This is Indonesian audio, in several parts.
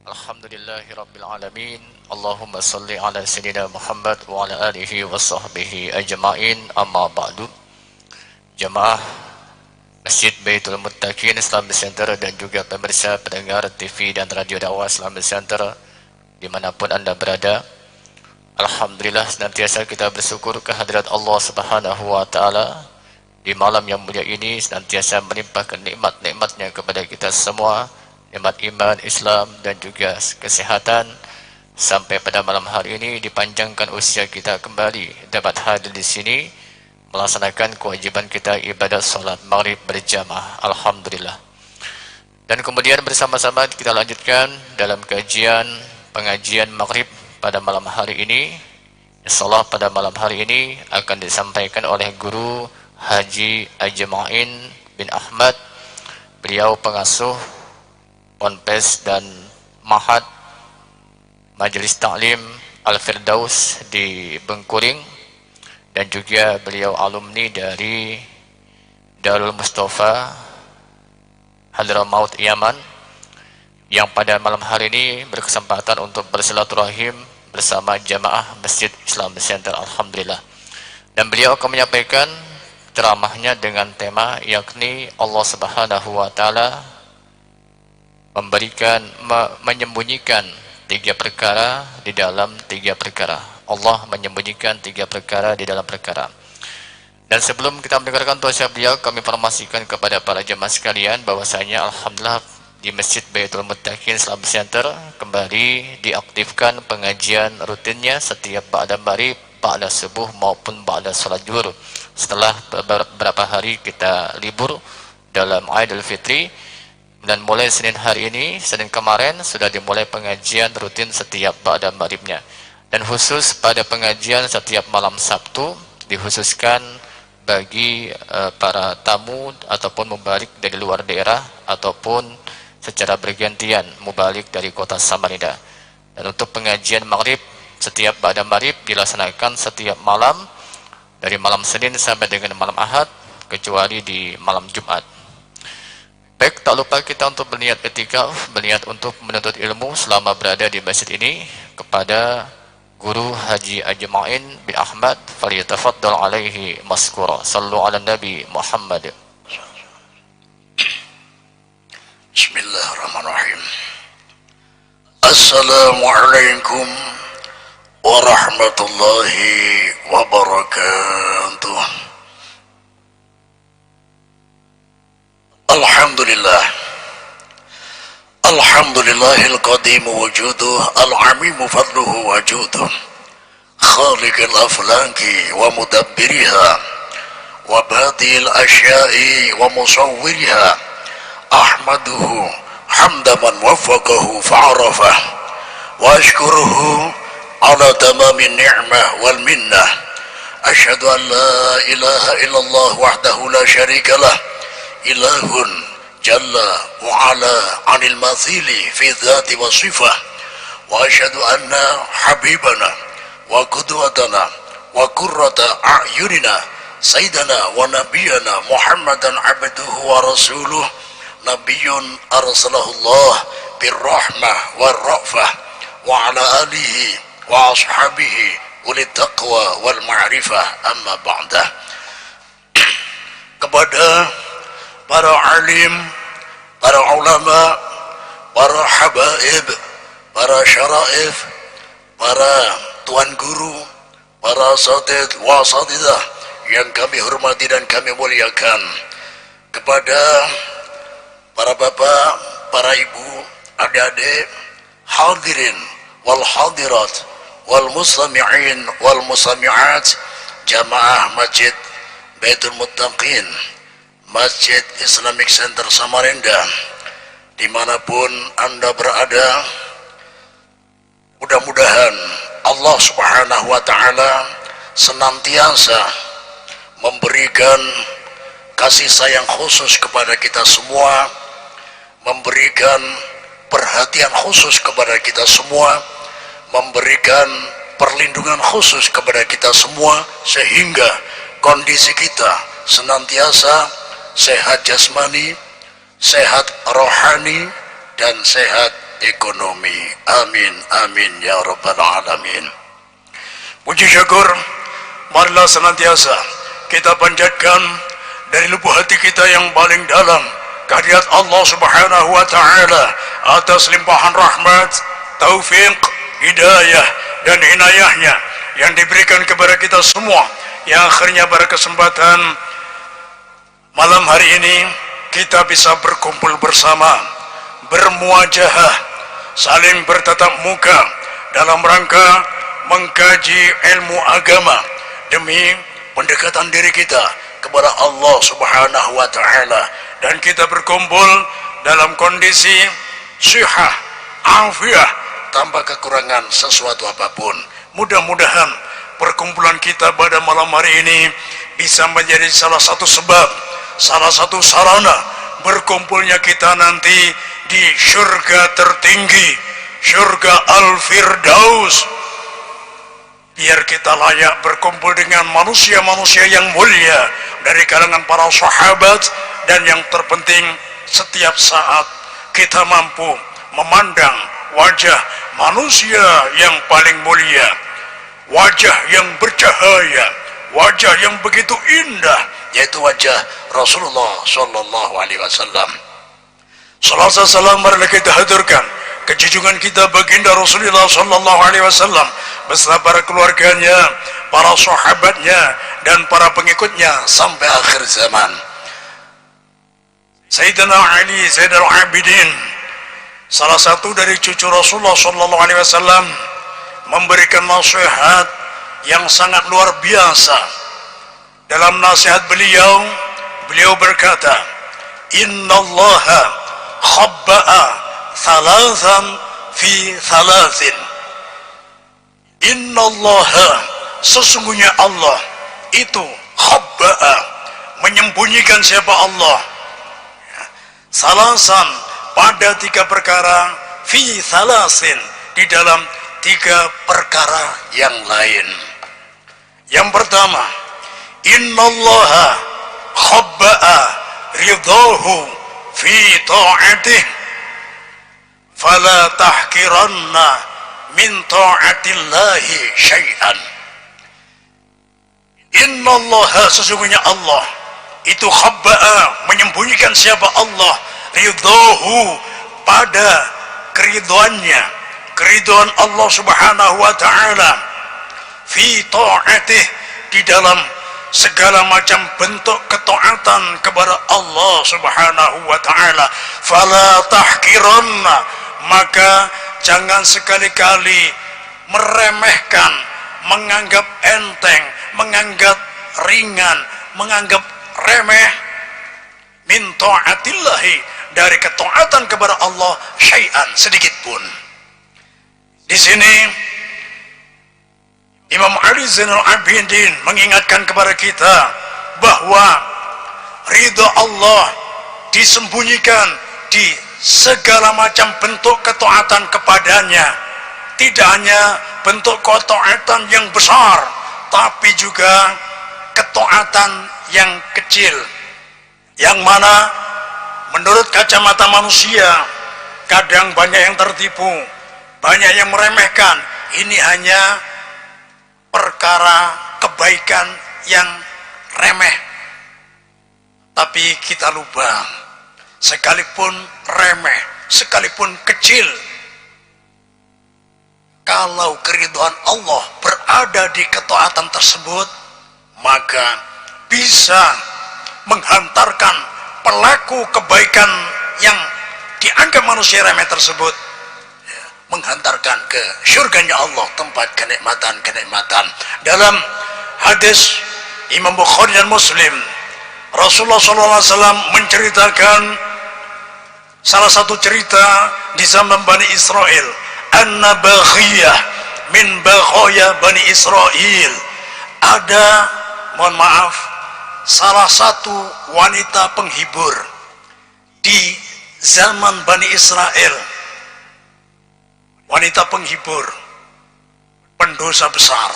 Alhamdulillahi Rabbil Alamin. Allahumma salli ala Sayyidina Muhammad wa ala alihi wa sahbihi ajma'in. Amma ba'du. Jamaah Masjid Baitul Muttaqin Islamic Center dan juga pemirsa pendengar TV dan radio dakwah Islamic Center dimanapun Anda berada. Alhamdulillah senantiasa kita bersyukur kehadirat Allah Subhanahu wa taala di malam yang mulia ini, senantiasa melimpahkan nikmat-nikmatnya kepada kita semua, nikmat iman, Islam dan juga kesehatan, sampai pada malam hari ini dipanjangkan usia kita kembali dapat hadir di sini melaksanakan kewajiban kita ibadah salat maghrib berjamaah. Alhamdulillah. Dan kemudian bersama-sama kita lanjutkan dalam pengajian maghrib pada malam hari ini. Insyaallah pada malam hari ini akan disampaikan oleh Guru Haji Ajma'in bin Ahmad. Beliau pengasuh Ponpes dan Mahat Majelis Ta'lim Al-Firdaus di Bengkuring, dan juga beliau alumni dari Darul Mustafa Hadramaut Yaman, yang pada malam hari ini berkesempatan untuk bersilaturahim bersama jamaah Masjid Islam Center. Alhamdulillah. Dan beliau akan menyampaikan ceramahnya dengan tema yakni Allah Subhanahu wa taala menyembunyikan tiga perkara di dalam tiga perkara. Allah menyembunyikan tiga perkara di dalam perkara. Dan sebelum kita mendengarkan tuasya beliau, kami informasikan kepada para jemaah sekalian bahwasanya alhamdulillah di Masjid Baitul Muttaqin Islamic Center kembali diaktifkan pengajian rutinnya setiap ba'da maghrib, ba'da subuh maupun ba'da salat zuhur. Setelah beberapa hari kita libur dalam Idul Fitri, dan mulai Senin hari ini, Senin kemarin sudah dimulai pengajian rutin setiap ba'da maghribnya. Dan khusus pada pengajian setiap malam Sabtu dikhususkan bagi para tamu ataupun mubalik dari luar daerah ataupun secara bergantian mubalik dari kota Samarinda. Dan untuk pengajian maghrib setiap ba'da maghrib dilaksanakan setiap malam dari malam Senin sampai dengan malam Ahad, kecuali di malam Jumat. Baik, tak lupa kita untuk berniat etikaf, berniat untuk menuntut ilmu selama berada di masjid ini kepada Guru Haji Ajma'in bin Ahmad. Falyatafaddal alaihi maskura. Sallu ala Nabi Muhammad. Bismillahirrahmanirrahim. Assalamualaikum warahmatullahi wabarakatuh. Alhamdulillah. Alhamdulillahil qadim wujuduh, al-amimu fadluhu wajuduh, khaliqil aflaki wa mudabbiriha wa badil asya'i wa musawwiriha. Ahmaduhu hamda man waffaqahu fa'arafah, wa ashkuruhu ala tamamin ni'mah wal minnah. Ashhadu an la ilaha illallah wahdahu la syarika lah, ilahun jalla wa ala anil mathili fi dhati wa sifah. Wa ashhadu anna habibana wa qudwatana wa qurrata a'yunina sayyidana wa nabiyana Muhammadan abduhu wa rasuluh, nabiyyun arsalahullah birrahmah warra'fah, wa ala alihi wa ashabihi ulil taqwa wal ma'rifah. Amma ba'dah. Kepada para alim, para ulama, para habaib, para syaraif, para tuan guru, para asatid wa asatidah yang kami hormati dan kami muliakan, kepada para bapak, para ibu, adik-adik, hadirin wal hadirat, wal mustami'in wal mustami'at, jamaah Masjid Baitul Muttaqin Masjid Islamic Center Samarinda, dimanapun Anda berada, mudah-mudahan Allah Subhanahu wa ta'ala senantiasa memberikan kasih sayang khusus kepada kita semua, memberikan perhatian khusus kepada kita semua, memberikan perlindungan khusus kepada kita semua, sehingga kondisi kita senantiasa sehat jasmani, sehat rohani, dan sehat ekonomi. Amin amin ya rabbal alamin. Puji syukur marilah senantiasa kita panjatkan dari lubuk hati kita yang paling dalam kehadirat Allah Subhanahu wa taala atas limpahan rahmat, taufik, hidayah dan inayahnya yang diberikan kepada kita semua, yang akhirnya pada kesempatan malam hari ini kita bisa berkumpul bersama, bermuajahah, saling bertatap muka dalam rangka mengkaji ilmu agama demi pendekatan diri kita kepada Allah Subhanahu wa taala, dan kita berkumpul dalam kondisi sihah, afiah, tanpa kekurangan sesuatu apapun. Mudah-mudahan perkumpulan kita pada malam hari ini bisa menjadi salah satu sebab, salah satu sarana berkumpulnya kita nanti di syurga tertinggi, syurga Al-Firdaus. Biar kita layak berkumpul dengan manusia-manusia yang mulia dari kalangan para sahabat, dan yang terpenting setiap saat kita mampu memandang wajah manusia yang paling mulia, wajah yang bercahaya, wajah yang begitu indah, yaitu wajah Rasulullah sallallahu alaihi wasallam. Salat salam marilah kita haturkan kejunjungan kita baginda Rasulullah sallallahu alaihi wasallam beserta para keluarganya, para sahabatnya dan para pengikutnya sampai akhir zaman. Sayyidina Ali Zainal Abidin, salah satu dari cucu Rasulullah sallallahu alaihi wasallam, memberikan nasihat yang sangat luar biasa. Dalam nasihat beliau berkata, "Innallaha khabba'a thalathan fi thalathin." Innallaha, sesungguhnya Allah itu khabba'a, menyembunyikan siapa Allah, salasan, pada tiga perkara, fi thalasin, di dalam tiga perkara yang lain. Yang pertama, innallaha khabba'a ridahu fi ta'atih fala tahkiranna min ta'atillahi syai'an. Innallaha, sesungguhnya Allah itu khabba'a, menyembunyikan siapa Allah, ridahu, pada keriduannya, keriduan Allah Subhanahu wa taala, fi ta'atih, di dalam segala macam bentuk ketaatan kepada Allah Subhanahu wa taala. Fala tahkiranna, maka jangan sekali-kali meremehkan, menganggap enteng, menganggap ringan, menganggap remeh, min ta'atillahi, dari ketaatan kepada Allah, syai'an, sedikit pun. Di sini Imam Ali Zainal Abidin mengingatkan kepada kita bahwa ridha Allah disembunyikan di segala macam bentuk ketaatan kepadanya. Tidak hanya bentuk ketaatan yang besar, tapi juga ketaatan yang kecil, yang mana menurut kacamata manusia kadang banyak yang tertipu, banyak yang meremehkan. Ini hanya perkara kebaikan yang remeh, tapi kita lupa, sekalipun remeh, sekalipun kecil, kalau keridhaan Allah berada di ketaatan tersebut, maka bisa menghantarkan pelaku kebaikan yang dianggap manusia remeh tersebut, menghantarkan ke syurganya Allah, tempat kenikmatan-kenikmatan. Dalam hadis Imam Bukhari dan Muslim, Rasulullah SAW menceritakan salah satu cerita di zaman Bani Israel. Anna baghiyah min baghaya Bani Israel. Ada, mohon maaf, salah satu wanita penghibur di zaman Bani Israel. Wanita penghibur, pendosa besar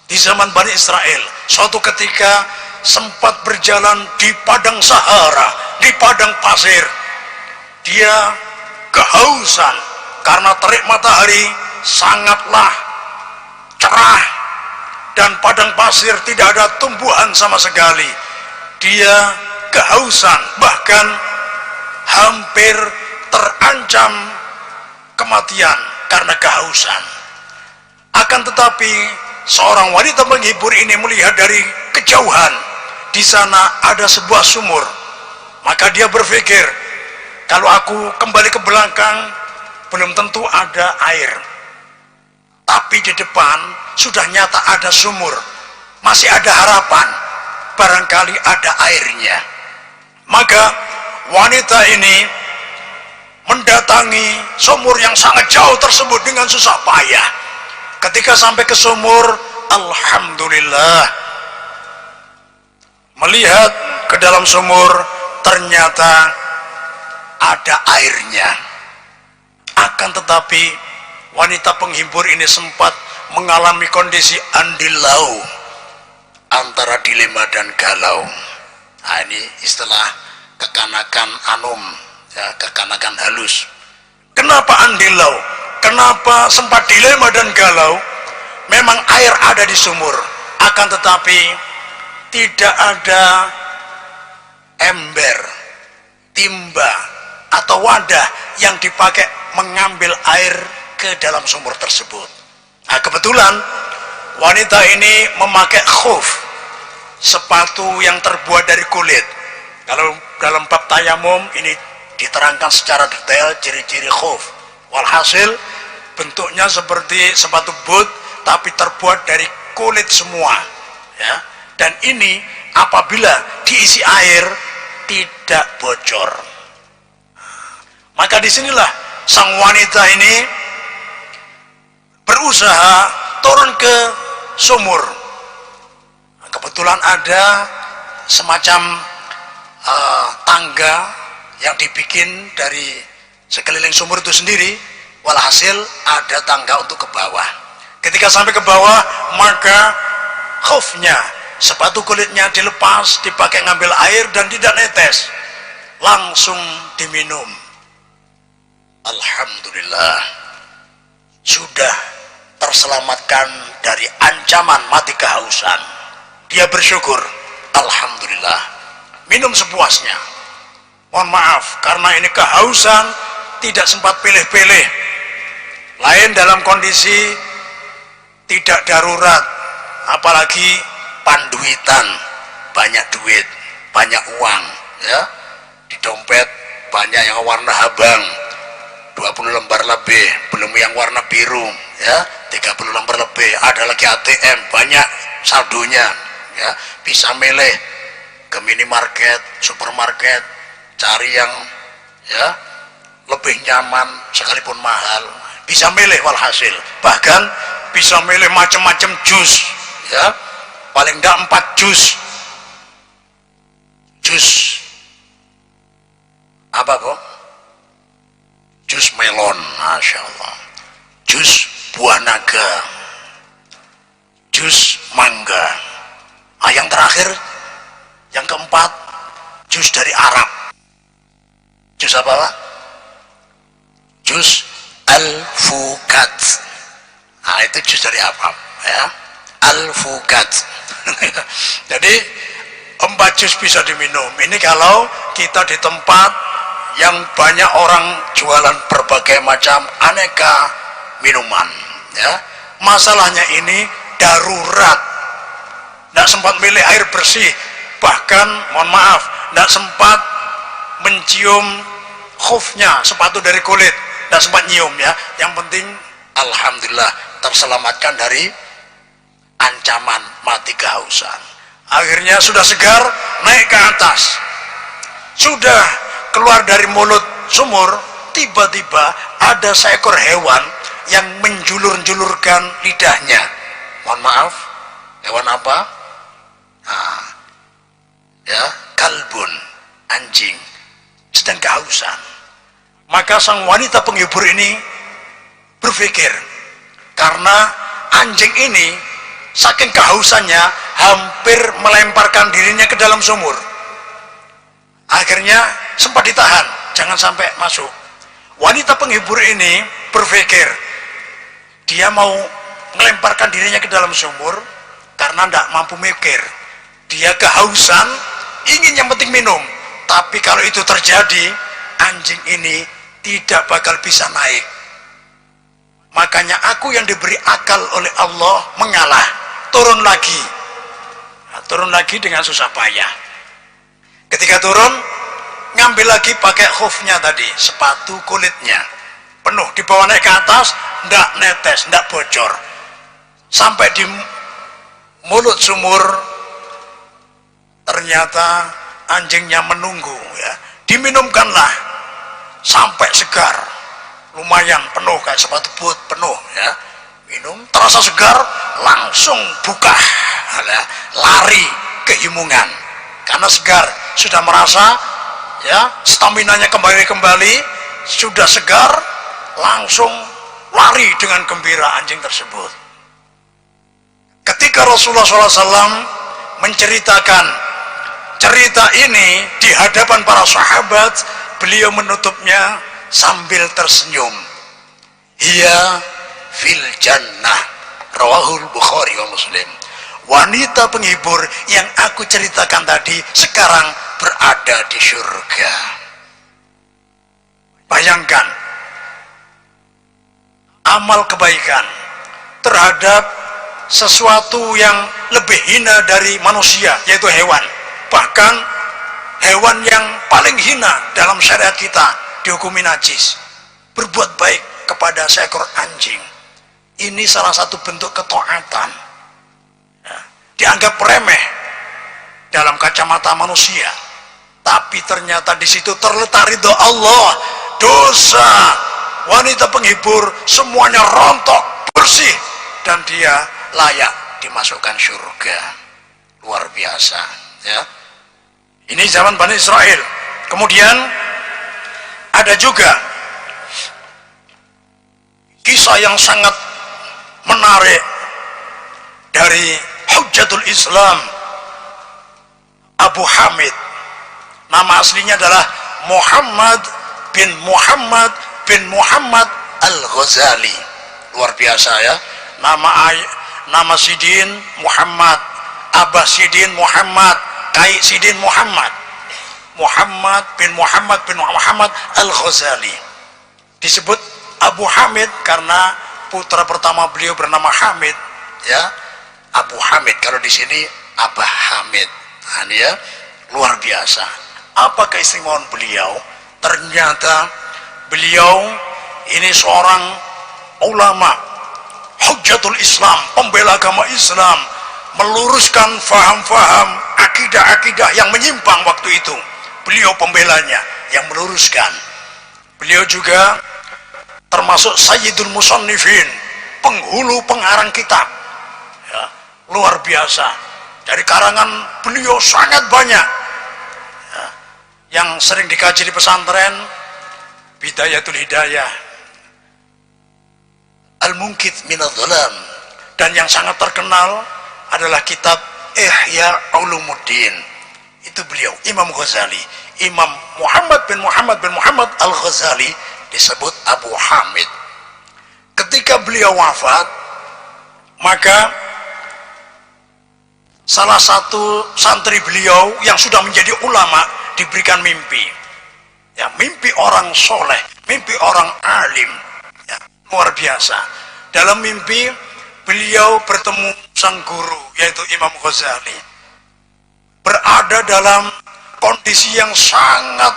di zaman Bani Israel. Suatu ketika sempat berjalan di padang Sahara, di padang pasir. Dia kehausan, karena terik matahari sangatlah cerah dan padang pasir tidak ada tumbuhan sama sekali. Dia kehausan, bahkan hampir terancam kematian karena kehausan. Akan tetapi seorang wanita penghibur ini melihat dari kejauhan di sana ada sebuah sumur. Maka dia berpikir, kalau aku kembali ke belakang belum tentu ada air, tapi di depan sudah nyata ada sumur, masih ada harapan, barangkali ada airnya. Maka wanita ini mendatangi sumur yang sangat jauh tersebut dengan susah payah. Ketika sampai ke sumur, alhamdulillah, melihat ke dalam sumur, ternyata ada airnya. Akan tetapi wanita penghibur ini sempat mengalami kondisi andilau, antara dilema dan galau. Nah, ini istilah kekanakan anum, ya, kekanakan halus. Kenapa andilau? Kenapa sempat dilema dan galau? Memang air ada di sumur, akan tetapi tidak ada ember, timba, atau wadah yang dipakai mengambil air ke dalam sumur tersebut. Nah, kebetulan wanita ini memakai khuf, sepatu yang terbuat dari kulit. Kalau dalam bab tayamum ini diterangkan secara detail ciri-ciri khuf. Walhasil bentuknya seperti sepatu boot tapi terbuat dari kulit semua, ya. Dan ini apabila diisi air tidak bocor. Maka disinilah sang wanita ini berusaha turun ke sumur. Kebetulan ada semacam tangga yang dibikin dari sekeliling sumur itu sendiri. Walhasil ada tangga untuk ke bawah. Ketika sampai ke bawah, maka khufnya, sepatu kulitnya dilepas, dipakai ngambil air dan tidak netes, langsung diminum. Alhamdulillah, sudah terselamatkan dari ancaman mati kehausan. Dia bersyukur, alhamdulillah, minum sepuasnya. Mohon maaf, karena ini kehausan, tidak sempat pilih-pilih. Lain dalam kondisi tidak darurat, apalagi panduitan, banyak duit, banyak uang, ya, di dompet banyak yang warna abang, 20 lembar lebih, belum yang warna biru, ya, 30 lembar lebih, ada lagi ATM, banyak saldonya, ya, bisa milih ke minimarket, supermarket, cari yang, ya, lebih nyaman sekalipun mahal, bisa milih walhasil, bahkan bisa milih macam-macam jus, ya, paling enggak 4 jus apa kok? Jus melon, masya Allah, jus buah naga, jus mangga. Ah, yang terakhir, yang keempat, jus dari Arab. Jus apa, Pak? Jus al-fukat. Nah, itu jus dari Arab, ya, al-fukat. Jadi 4 jus bisa diminum. Ini kalau kita di tempat yang banyak orang jualan berbagai macam aneka minuman, ya. Masalahnya ini darurat, tidak sempat milih air bersih, bahkan mohon maaf, tidak sempat mencium khufnya, sepatu dari kulit, tidak sempat nyium, ya. Yang penting alhamdulillah terselamatkan dari ancaman mati kehausan. Akhirnya sudah segar, naik ke atas, sudah keluar dari mulut sumur, tiba-tiba ada seekor hewan yang menjulur-julurkan lidahnya. Mohon maaf, hewan apa? Nah, ya, kalbun, anjing, sedang kehausan. Maka sang wanita penghibur ini berpikir, karena anjing ini saking kehausannya hampir melemparkan dirinya ke dalam sumur. Akhirnya sempat ditahan, jangan sampai masuk. Wanita penghibur ini berpikir dia mau melemparkan dirinya ke dalam sumur karena tidak mampu mikir. Dia kehausan, ingin yang penting minum. Tapi kalau itu terjadi, anjing ini tidak bakal bisa naik. Makanya aku yang diberi akal oleh Allah mengalah, turun lagi. Nah, turun lagi dengan susah payah. Ketika turun, ngambil lagi pakai khufnya tadi, sepatu kulitnya. Penuh, dibawa naik ke atas, ndak netes, ndak bocor. Sampai di mulut sumur, ternyata anjingnya menunggu, ya. Diminumkanlah sampai segar, lumayan penuh kayak sepatu boot penuh, ya. Minum, terasa segar, langsung buka, ya. Lari ke himungan karena segar, sudah merasa, ya, staminanya kembali, sudah segar, langsung lari dengan gembira anjing tersebut. Ketika Rasulullah SAW menceritakan cerita ini di hadapan para sahabat, beliau menutupnya sambil tersenyum. Hiya fil jannah, rawahul Bukhari wa Muslim. Wanita penghibur yang aku ceritakan tadi sekarang berada di surga. Bayangkan amal kebaikan terhadap sesuatu yang lebih hina dari manusia, yaitu hewan. Bahkan hewan yang paling hina dalam syariat kita dihukumi najis. Berbuat baik kepada seekor anjing, ini salah satu bentuk ketaatan, ya, dianggap remeh dalam kacamata manusia, tapi ternyata di situ terletak ridho Allah. Dosa wanita penghibur semuanya rontok, bersih, dan dia layak dimasukkan surga. Luar biasa, ya. Ini zaman Bani Israel. Kemudian ada juga kisah yang sangat menarik dari Hujjatul Islam Abu Hamid. Nama aslinya adalah Muhammad bin Muhammad Al-Ghazali. Luar biasa, ya. Nama Sidin Muhammad, Abah Sidin Muhammad, Kai Sidin Muhammad. Muhammad bin Muhammad Al-Ghazali. Disebut Abu Hamid karena putra pertama beliau bernama Hamid, ya. Abu Hamid, kalau di sini Abah Hamid. Nah, ini, ya, luar biasa. Apa keistimewaan beliau? Ternyata beliau ini seorang ulama, Hujjatul Islam, pembela agama Islam, meluruskan faham-faham akidah-akidah yang menyimpang waktu itu. Beliau pembelanya yang meluruskan. Beliau juga termasuk Sayyidul Musannifin, penghulu pengarang kitab, ya, luar biasa. Dari karangan beliau sangat banyak, ya, yang sering dikaji di pesantren. Bidayatul Hidayah, Al-Munqidh Minadh-Dhalam, dan yang sangat terkenal adalah kitab Ihya Ulumuddin. Itu beliau, Imam Ghazali. Imam Muhammad bin Muhammad Al-Ghazali disebut Abu Hamid. Ketika beliau wafat, maka salah satu santri beliau yang sudah menjadi ulama diberikan mimpi, ya, mimpi orang soleh, mimpi orang alim, ya, luar biasa. Dalam mimpi beliau bertemu sang guru, yaitu Imam Ghazali, berada dalam kondisi yang sangat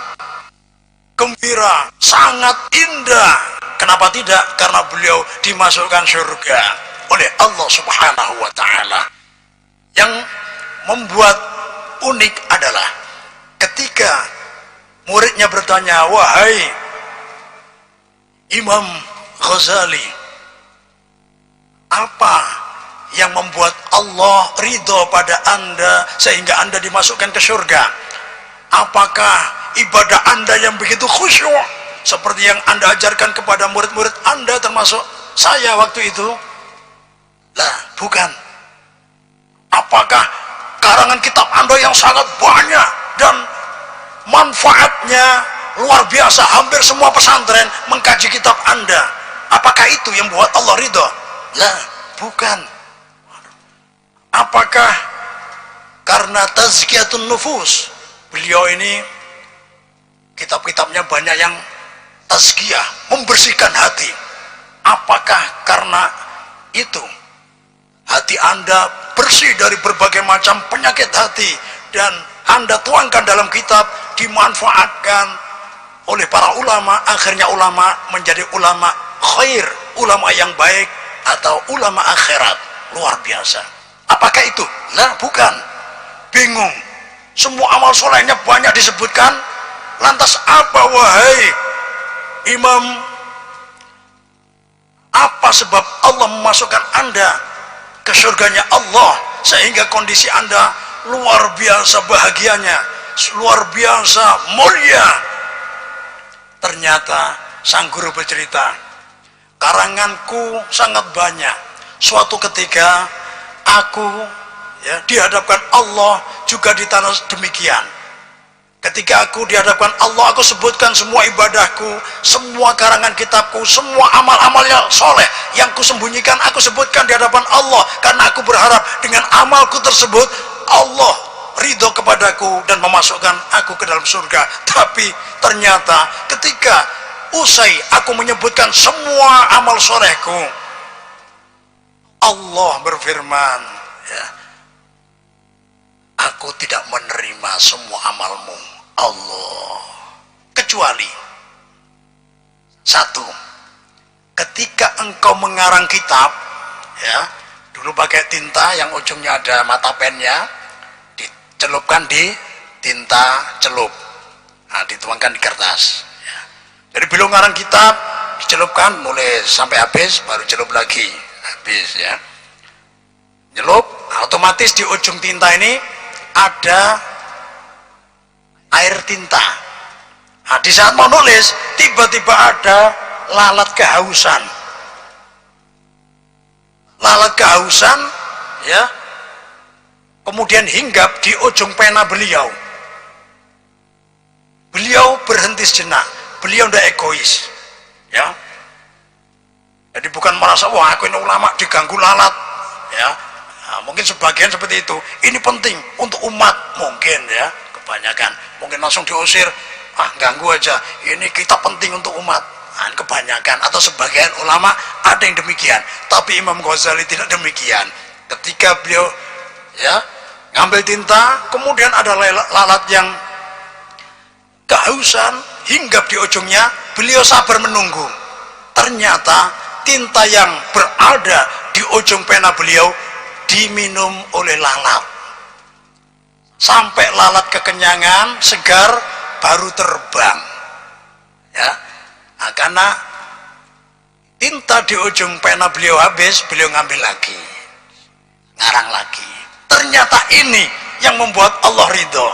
gembira, sangat indah. Kenapa tidak? Karena beliau dimasukkan surga oleh Allah Subhanahu wa Ta'ala. Yang membuat unik adalah ketika muridnya bertanya, "Wahai Imam Ghazali, apa yang membuat Allah ridho pada Anda sehingga Anda dimasukkan ke surga? Apakah ibadah Anda yang begitu khusyuk seperti yang Anda ajarkan kepada murid-murid Anda termasuk saya waktu itu?" Lah, bukan. Apakah karangan kitab Anda yang sangat banyak dan manfaatnya luar biasa, hampir semua pesantren mengkaji kitab Anda, Apakah itu yang buat Allah ridho? Lah, bukan. Apakah karena tazkiyatun nufus? Beliau ini kitab-kitabnya banyak yang tazkiyah, membersihkan hati. Apakah karena itu hati Anda bersih dari berbagai macam penyakit hati dan Anda tuangkan dalam kitab, dimanfaatkan oleh para ulama, akhirnya ulama menjadi ulama khair, ulama yang baik, atau ulama akhirat? Luar biasa. Apakah itu? Nah, bukan. Bingung. Semua amal solehnya banyak disebutkan. Lantas apa, wahai imam? Apa sebab Allah memasukkan Anda ke surganya Allah sehingga kondisi Anda luar biasa bahagianya, luar biasa mulia? Ternyata sang guru bercerita, karanganku sangat banyak. Suatu ketika aku dihadapkan Allah juga di tanah demikian. Ketika aku dihadapkan Allah, aku sebutkan semua ibadahku, semua karangan kitabku, semua amal-amal yang soleh yang kusembunyikan, aku sebutkan di hadapan Allah, karena aku berharap dengan amalku tersebut Allah ridho kepadaku dan memasukkan aku ke dalam surga. Tapi ternyata ketika usai aku menyebutkan semua amal solehku, Allah berfirman, aku tidak menerima semua amalmu Allah, kecuali satu. Ketika engkau mengarang kitab, dulu pakai tinta yang ujungnya ada mata pennya, dicelupkan di tinta celup, dituangkan di kertas. Jadi belum ngarang kitab, dicelupkan, nulis sampai habis, baru celup lagi, habis nyelup, otomatis di ujung tinta ini ada air tinta. Di saat mau nulis, tiba-tiba ada lalat kehausan. Lalat kehausan, kemudian hinggap di ujung pena beliau. Beliau berhenti sejenak. Beliau tidak egois, Jadi bukan merasa, wah aku ini ulama diganggu lalat, mungkin sebagian seperti itu. Ini penting untuk umat, mungkin kebanyakan mungkin langsung diusir, ganggu aja, ini kita penting untuk umat. Kebanyakan atau sebagian ulama ada yang demikian, tapi Imam Ghazali tidak demikian. Ketika beliau ngambil tinta, kemudian ada lalat yang kehausan, hinggap di ujungnya, beliau sabar menunggu. Ternyata tinta yang berada di ujung pena beliau diminum oleh lalat. Sampai lalat kekenyangan, segar, baru terbang. Karena tinta di ujung pena beliau habis, beliau ngambil lagi, ngarang lagi. Ternyata ini yang membuat Allah ridho.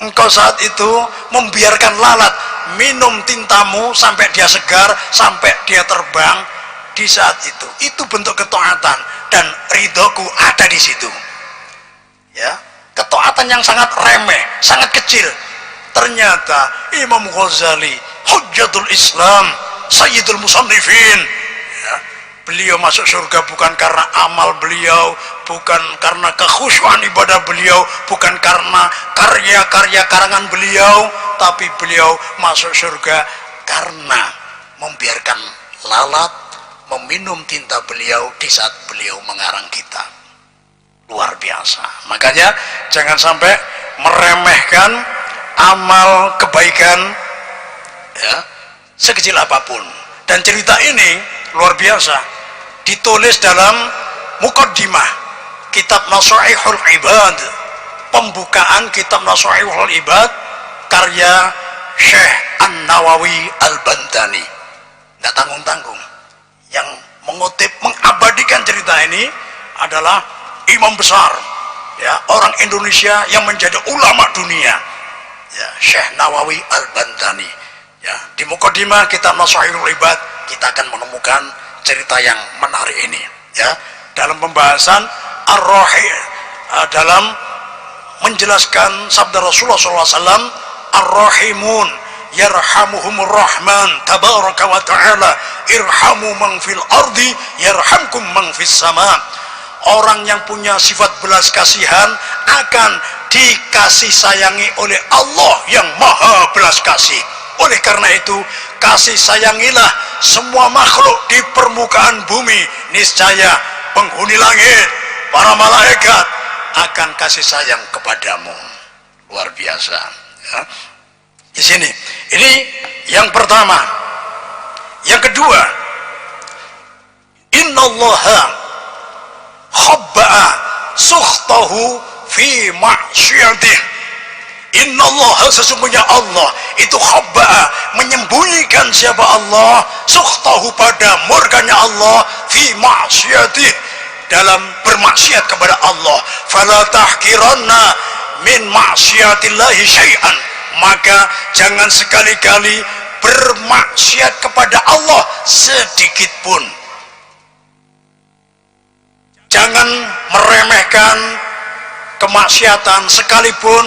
Engkau saat itu membiarkan lalat minum tintamu sampai dia segar, sampai dia terbang. Di saat itu bentuk ketaatan, dan ridhoku ada di situ. Ketaatan yang sangat remeh, sangat kecil. Ternyata Imam Ghazali, Hujjatul Islam, Sayyidul Musannifin, beliau masuk surga bukan karena amal beliau, bukan karena kekhusyuan ibadah beliau, bukan karena karya-karya karangan beliau, tapi beliau masuk surga karena membiarkan lalat meminum tinta beliau di saat beliau mengarang kitab. Luar biasa. Makanya jangan sampai meremehkan amal kebaikan, sekecil apapun. Dan cerita ini luar biasa, ditulis dalam muqaddimah kitab Nasaihul Ibad, pembukaan kitab Nasaihul Ibad karya Syekh An-Nawawi Al-Bantani. Nggak tanggung-tanggung. Yang mengutip, mengabadikan cerita ini adalah imam besar, orang Indonesia yang menjadi ulama dunia, Syekh Nawawi Al-Bantani. Di muqaddimah kitab Nasaihul Ibad kita akan menemukan cerita yang menarik ini, dalam pembahasan Ar-Rahim, dalam menjelaskan sabda Rasulullah SAW, Ar-Rahimun yarhamuhumur rahman tabaraka wa ta'ala, irhamu man fil ardi yarhamkum man fis sama. Orang yang punya sifat belas kasihan akan dikasih sayangi oleh Allah yang maha belas kasih. Oleh karena itu, kasih sayangilah semua makhluk di permukaan bumi, niscaya penghuni langit, para malaikat akan kasih sayang kepadamu. Luar biasa ya. Di sini ini yang pertama. Yang kedua, innallaha khabba'a sukhtahu fi ma'syiyatih. Innallaha, sesungguhnya Allah itu khabba'a, menyembunyikan siapa Allah, sukhtahu, pada murkanya Allah, fi ma'syiyatih, dalam bermaksiat kepada Allah. Fala tahqiranna min ma'syiyatillahi syai'an, maka jangan sekali-kali bermaksiat kepada Allah sedikit pun. Jangan meremehkan kemaksiatan, sekalipun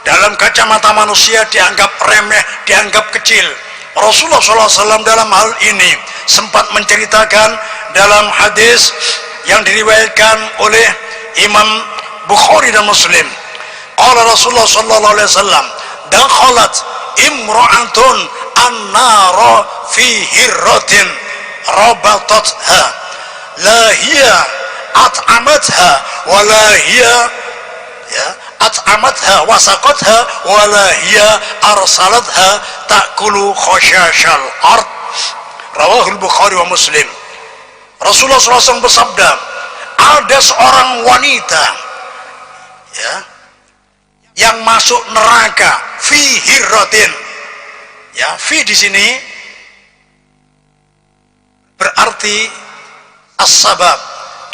dalam kacamata manusia dianggap remeh, dianggap kecil. Rasulullah SAW dalam hal ini sempat menceritakan dalam hadis yang diriwayatkan oleh Imam Bukhari dan Muslim. Qala Rasulullah SAW, dakhalat imra'atun an-nara fi hirratin rabatatha la hiya at'amatha wa la hiya at'amatha wa saqatha wa la hiya arsalatha ta'kulu khashashal ard. Rawahul Bukhari wa Muslim. Rasulullah SAW bersabda, ada seorang wanita ya yang masuk neraka fi hirratin. Ya, fi di sini berarti as-sabab,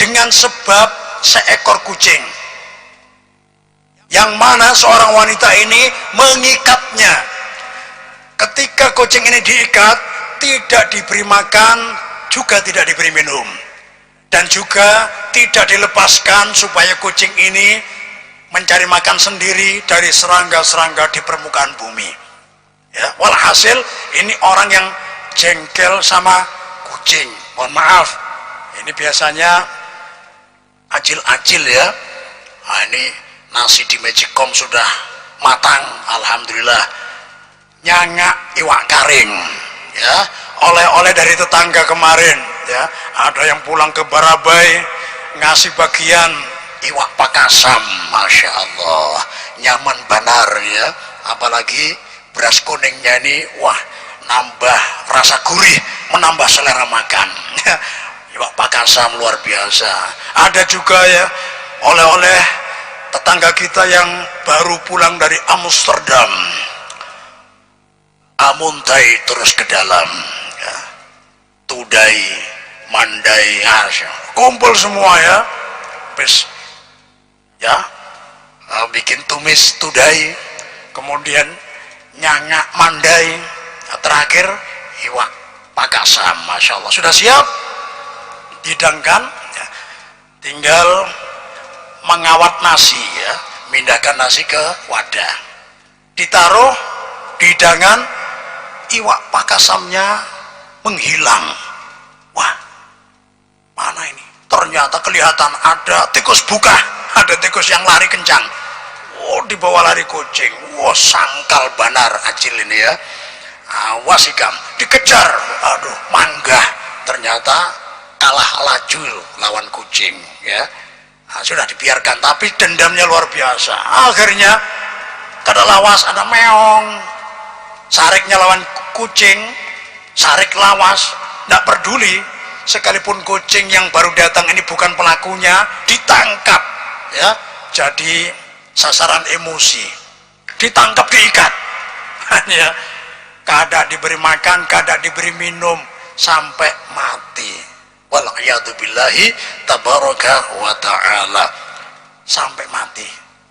dengan sebab seekor kucing, yang mana seorang wanita ini mengikatnya. Ketika kucing ini diikat, tidak diberi makan, juga tidak diberi minum, dan juga tidak dilepaskan supaya kucing ini mencari makan sendiri dari serangga-serangga di permukaan bumi. Ya, walhasil ini orang yang jengkel sama kucing. Mohon maaf, ini biasanya acil-acil ya. Nah, ini nasi di Magicom sudah matang, alhamdulillah. Nyangak iwak karing, ya. Oleh-oleh dari tetangga kemarin, ya. Ada yang pulang ke Barabai ngasih bagian iwak pakasam, masya Allah, nyaman benar ya. Apalagi beras kuningnya ini, wah, nambah rasa gurih, menambah selera makan. Iwak pakasam luar biasa. Ada juga ya oleh-oleh tetangga kita yang baru pulang dari Amsterdam, amuntai terus ke dalam ya. Tudai, mandai, kumpul semua ya. Pes ya, bikin tumis tudai, kemudian nyangak mandai, terakhir iwak pakasam. Masya Allah, sudah siap dihidangkan ya. Tinggal mengawat nasi ya, mindahkan nasi ke wadah, ditaruh di hidangan, iwak pakasamnya menghilang. Wah, mana ini? Ternyata kelihatan ada tikus buka, ada tikus yang lari kencang. Oh, dibawa lari kucing. Wah, sangkal banar acil ini ya. Awas ikam, dikejar. Aduh, manggah. Ternyata kalah laju lawan kucing ya. Sudah dibiarkan, tapi dendamnya luar biasa. Akhirnya kada lawas, ada meong. Sariknya lawan kucing, sarik lawas, tidak peduli. Sekalipun kucing yang baru datang ini bukan pelakunya, ditangkap ya, jadi sasaran emosi, ditangkap, diikat ya, kada diberi makan, kada diberi minum sampai mati. Wal'iyadzubillahi tabaraka wa ta'ala, sampai mati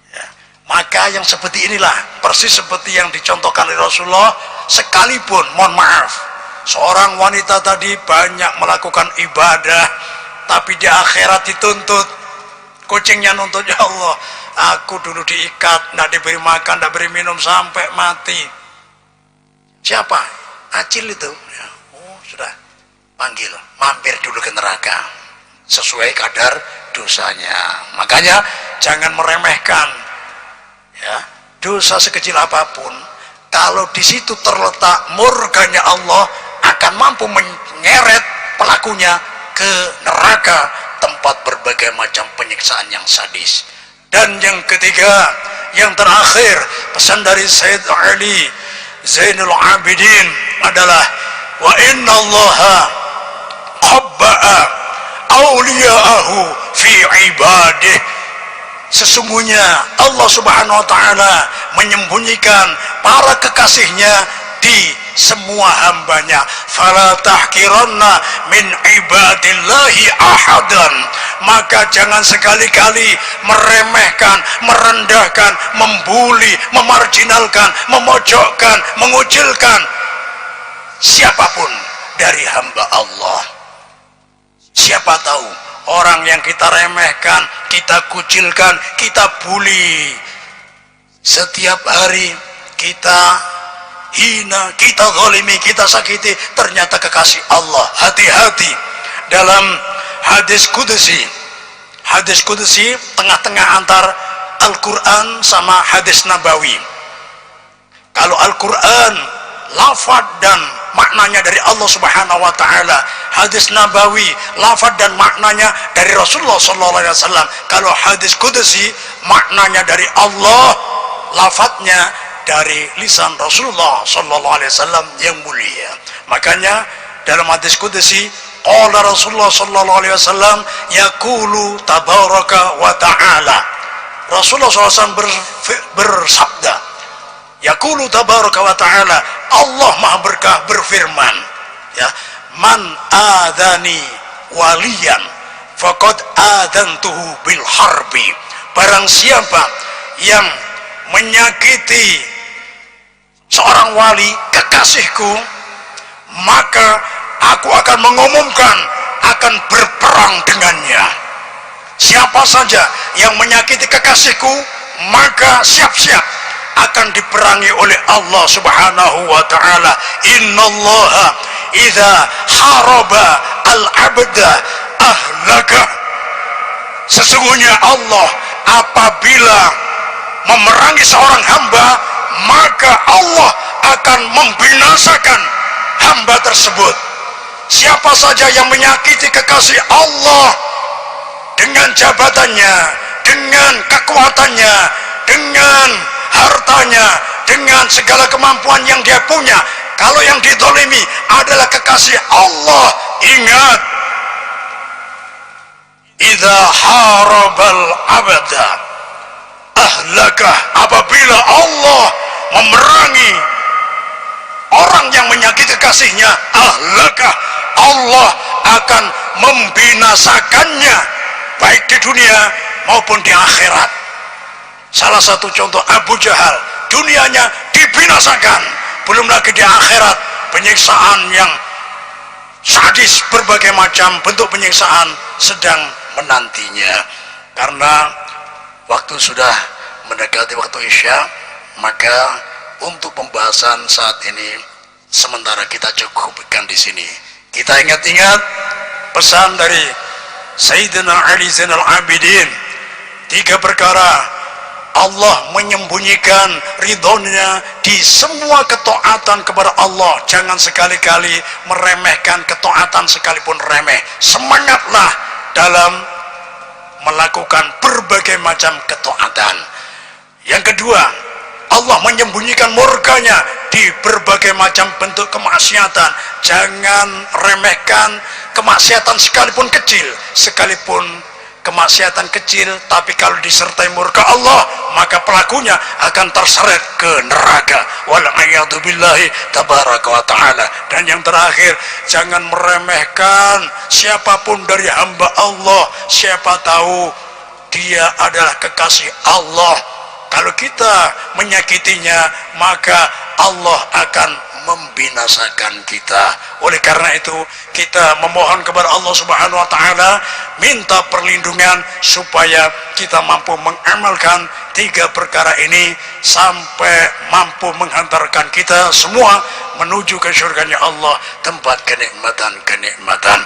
ya. Maka yang seperti inilah persis seperti yang dicontohkan oleh Rasulullah. Sekalipun, mohon maaf, seorang wanita tadi banyak melakukan ibadah, tapi di akhirat dituntut, kucingnya nuntut, ya Allah, aku dulu diikat, tidak diberi makan, tidak beri minum sampai mati. Siapa? Acil itu. Ya. Oh, sudah. Panggil, mampir dulu ke neraka. Sesuai kadar dosanya. Makanya jangan meremehkan ya, dosa sekecil apapun. Kalau di situ terletak murkanya Allah, akan mampu menyeret pelakunya ke neraka, tempat berbagai macam penyiksaan yang sadis. Dan yang ketiga, yang terakhir, pesan dari Sayyid Ali Zainul Abidin adalah wa inna allaha qabba'a awliya'ahu fi ibadih. Sesungguhnya Allah subhanahu wa ta'ala menyembunyikan para kekasihnya di semua hambanya. Fala tahkiranna min ibadillahi ahadan. Maka jangan sekali-kali meremehkan, merendahkan, membuli, memarginalkan, memojokkan, mengucilkan siapapun dari hamba Allah. Siapa tahu orang yang kita remehkan, kita kucilkan, kita bully, setiap hari kita hina, kita zalimi, kita sakiti, ternyata kekasih Allah. Hati-hati dalam hadis kudusi. Hadis kudusi tengah-tengah antar Al-Quran sama hadis Nabawi. Kalau Al-Quran lafaz dan maknanya dari Allah subhanahu wa ta'ala, hadis Nabawi lafaz dan maknanya dari Rasulullah sallallahu alaihi wasallam. Kalau hadis kudusi maknanya dari Allah, lafaznya dari lisan Rasulullah sallallahu alaihi wasallam yang mulia. Makanya dalam hadis kudusi qala Rasulullah sallallahu alaihi wasallam yaqulu tabaraka wa ta'ala. Rasulullah SAW bersabda, yaqulu tabaraka wa ta'ala, Allah Maha Berkah berfirman, ya, man adani waliyan faqad adantuhu bil harbi. Barang siapa yang menyakiti seorang wali, kekasihku, maka aku akan mengumumkan akan berperang dengannya. Siapa saja yang menyakiti kekasihku, maka siap-siap akan diperangi oleh Allah subhanahu wa ta'ala. Innallaha idza haraba al-abda ahlaka. Sesungguhnya Allah apabila memerangi seorang hamba, maka Allah akan membinasakan hamba tersebut. Siapa saja yang menyakiti kekasih Allah dengan jabatannya, dengan kekuatannya, dengan hartanya, dengan segala kemampuan yang dia punya, kalau yang dizalimi adalah kekasih Allah, ingat, idza harabal abda ahlakah. Apabila Allah memerangi orang yang menyakiti kekasihnya, ahlakah, Allah akan membinasakannya baik di dunia maupun di akhirat. Salah satu contoh Abu Jahal, dunianya dibinasakan, belum lagi di akhirat penyiksaan yang sadis, berbagai macam bentuk penyiksaan sedang menantinya. Karena waktu sudah mendekati waktu Isya, maka untuk pembahasan saat ini sementara kita cukupkan di sini. Kita ingat-ingat pesan dari Sayyidina Ali Zainal Abidin, 3 perkara Allah menyembunyikan ridhonya di semua ketaatan kepada Allah. Jangan sekali-kali meremehkan ketaatan sekalipun remeh. Semangatlah dalam melakukan berbagai macam ketaatan. Yang kedua, Allah menyembunyikan murkanya di berbagai macam bentuk kemaksiatan. Jangan remehkan kemaksiatan sekalipun kecil. Sekalipun kemaksiatan kecil, tapi kalau disertai murka Allah, maka pelakunya akan terseret ke neraka. Wal'iyadzubillahi tabaraka wa ta'ala. Dan yang terakhir, jangan meremehkan siapapun dari hamba Allah. Siapa tahu dia adalah kekasih Allah. Kalau kita menyakitinya, maka Allah akan membinasakan kita. Oleh karena itu kita memohon kepada Allah Subhanahu wa taala, minta perlindungan supaya kita mampu mengamalkan 3 perkara ini sampai mampu menghantarkan kita semua menuju ke syurganya Allah, tempat kenikmatan-kenikmatan.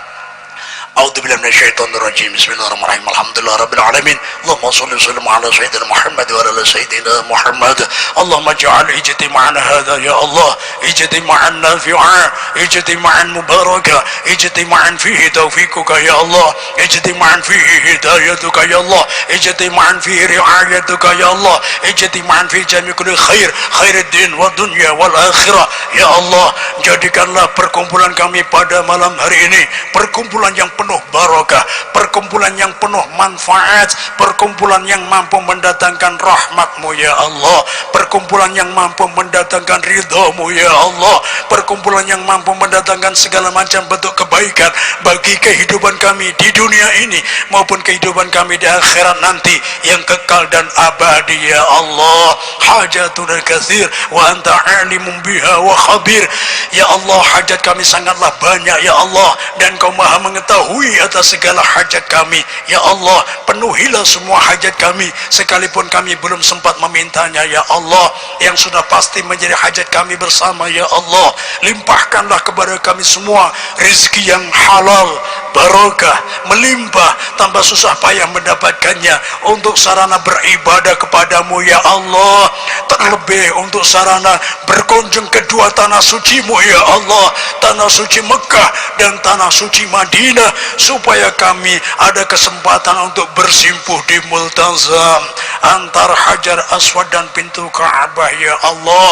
A'udzu billahi minasyaitonir rajim. Bismillahirrahmanirrahim. Alhamdulillahirabbil alamin. Allahumma shalli wa sallim ala sayyidina Muhammad wa ala sayyidina Muhammad. Allahumma ij'al ijtima'ana hadha ya Allah ijtima'an nafi'a, ijtima'an mubaraka, ijtima'an fihi tawfiquka ya Allah, ijtima'an fihi hidayatuka ya Allah, ijtima'an fihi ri'ayatuka ya Allah, ijtima'an fi jami' kulli khairid din wa dunya wal akhirah ya Allah. Jadikanlah perkumpulan kami pada malam hari ini perkumpulan yang penuh barakah, perkumpulan yang penuh manfaat, perkumpulan yang mampu mendatangkan rahmat-Mu ya Allah, perkumpulan yang mampu mendatangkan ridha-Mu ya Allah, perkumpulan yang mampu mendatangkan segala macam bentuk kebaikan bagi kehidupan kami di dunia ini maupun kehidupan kami di akhirat nanti yang kekal dan abadi ya Allah. Hajatuna katsir wa anta alimun biha wa khabir ya Allah. Hajat kami sangatlah banyak ya Allah, dan Kau maha mengetahui atas segala hajat kami ya Allah. Penuhilah semua hajat kami sekalipun kami belum sempat memintanya ya Allah, yang sudah pasti menjadi hajat kami bersama ya Allah. Limpahkanlah kepada kami semua rezeki yang halal, barakah, melimpah tanpa susah payah mendapatkannya, untuk sarana beribadah kepadamu ya Allah, terlebih untuk sarana berkunjung kedua tanah suci-Mu ya Allah, tanah suci Mekah dan tanah suci Madinah, supaya kami ada kesempatan untuk bersimpuh di multazam antar Hajar Aswad dan pintu Ka'bah ya Allah.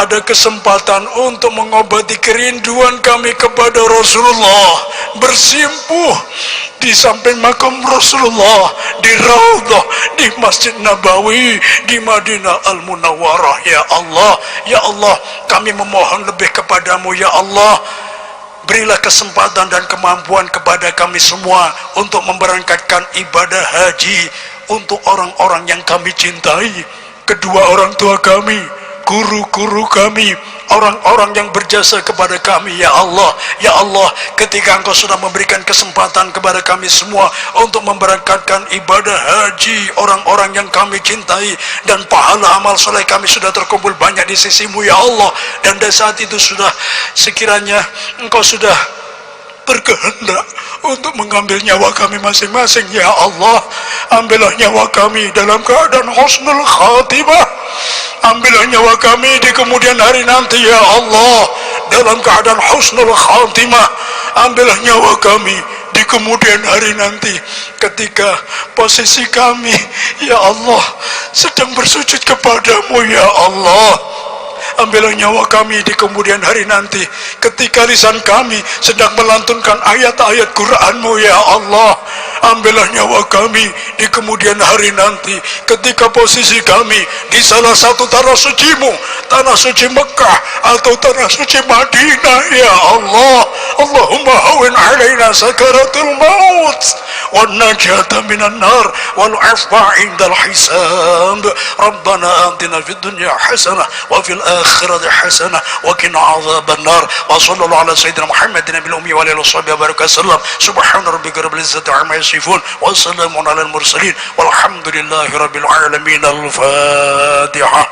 Ada kesempatan untuk mengobati kerinduan kami kepada Rasulullah, bersimpuh di samping makam Rasulullah, di Raudhah, di Masjid Nabawi, di Madinah Al-Munawwarah ya Allah. Ya Allah, kami memohon lebih kepadamu ya Allah. Berilah kesempatan dan kemampuan kepada kami semua untuk memberangkatkan ibadah haji untuk orang-orang yang kami cintai, kedua orang tua kami, guru-guru kami, orang-orang yang berjasa kepada kami ya Allah. Ya Allah, ketika Engkau sudah memberikan kesempatan kepada kami semua untuk memberangkatkan ibadah haji orang-orang yang kami cintai, dan pahala amal soleh kami sudah terkumpul banyak di sisi-Mu ya Allah, dan dari saat itu sudah sekiranya Engkau sudah berkehendak untuk mengambil nyawa kami masing-masing ya Allah, ambillah nyawa kami dalam keadaan husnul khatimah, ambillah nyawa kami di kemudian hari nanti ya Allah dalam keadaan husnul khatimah, ambillah nyawa kami di kemudian hari nanti ketika posisi kami ya Allah sedang bersujud kepadamu ya Allah. Ambillah nyawa kami di kemudian hari nanti ketika lisan kami sedang melantunkan ayat-ayat Quran-Mu ya Allah. Ambillah nyawa kami di kemudian hari nanti ketika posisi kami di salah satu tanah suci-Mu, tanah suci Mekah atau tanah suci Madinah ya Allah. Allahumma hawin alaina sakaratul maut wan najata minan nar wal afwa indal hisab. Rabbana atina fid dunya hasanah wa fil akhirati hasanah wa qina adzaban nar. Wa sallallahu ala sayyidina Muhammadin nabiyil ummi wa alihi washabbihi baraka sallam. Subhana rabbika rabbil izzati amma yasifun wa salamun alal mursalin walhamdulillahi rabbil alamin. Al-Fatihah.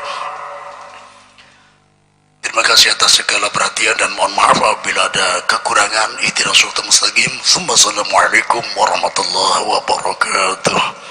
Terima kasih atas segala perhatian dan mohon maaf apabila ada kekurangan. Ihdinas siratal mustaqim. Assalamualaikum warahmatullahi wabarakatuh.